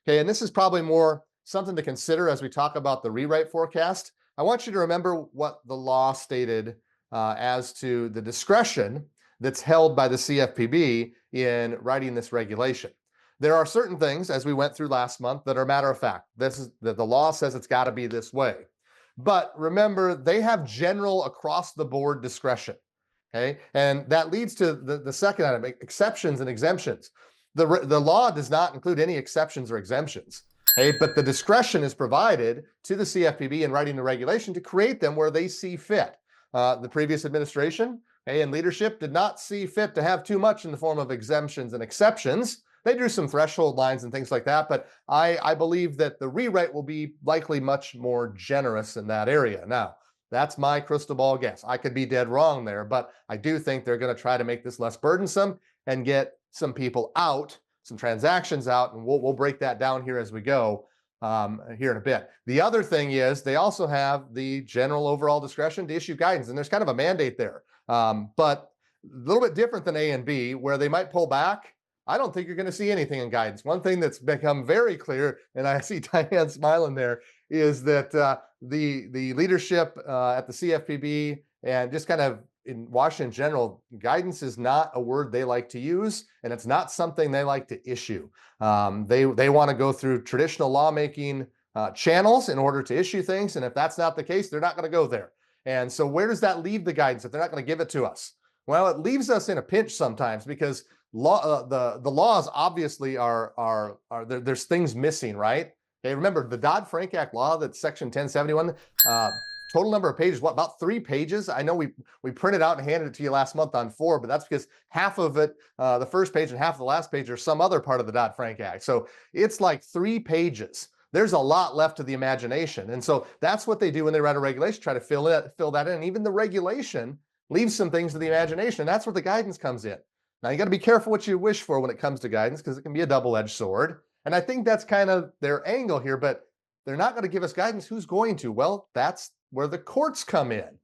Okay, and this is probably more something to consider as we talk about the rewrite forecast. I want you to remember what the law stated as to the discretion that's held by the CFPB in writing this regulation. There are certain things, as we went through last month, that are matter of fact. This is that the law says it's got to be this way. But remember, they have general across the board discretion. Okay. And that leads to the second item, exceptions and exemptions. The law does not include any exceptions or exemptions. Okay, but the discretion is provided to the CFPB in writing the regulation to create them where they see fit. The previous administration, okay, and leadership did not see fit to have too much in the form of exemptions and exceptions. They drew some threshold lines and things like that, but I believe that the rewrite will be likely much more generous in that area. Now, that's my crystal ball guess. I could be dead wrong there, but I do think they're going to try to make this less burdensome and get some people out, some transactions out, and we'll break that down here as we go here in a bit. The other thing is they also have the general overall discretion to issue guidance, and there's kind of a mandate there, but a little bit different than A and B, where they might pull back. I don't think you're going to see anything in guidance. One thing that's become very clear, and I see Diane smiling there, is that the leadership at the CFPB and just kind of in Washington in general, guidance is not a word they like to use, and it's not something they like to issue. They want to go through traditional lawmaking channels in order to issue things, and if that's not the case, they're not going to go there. And so, where does that leave the guidance if they're not going to give it to us? Well, it leaves us in a pinch sometimes because the laws obviously are there's things missing, right? Okay, remember the Dodd-Frank Act law, that's section 1071, total number of pages, what, about 3 pages? I know we printed out and handed it to you last month on 4, but that's because half of it, the first page and half of the last page, are some other part of the Dodd-Frank Act. So it's like 3 pages. There's a lot left to the imagination. And so that's what they do when they write a regulation, try to fill that in. And even the regulation leaves some things to the imagination. And that's where the guidance comes in. Now, you got to be careful what you wish for when it comes to guidance, because it can be a double-edged sword. And I think that's kind of their angle here, but they're not going to give us guidance. Who's going to? Well, that's where the courts come in.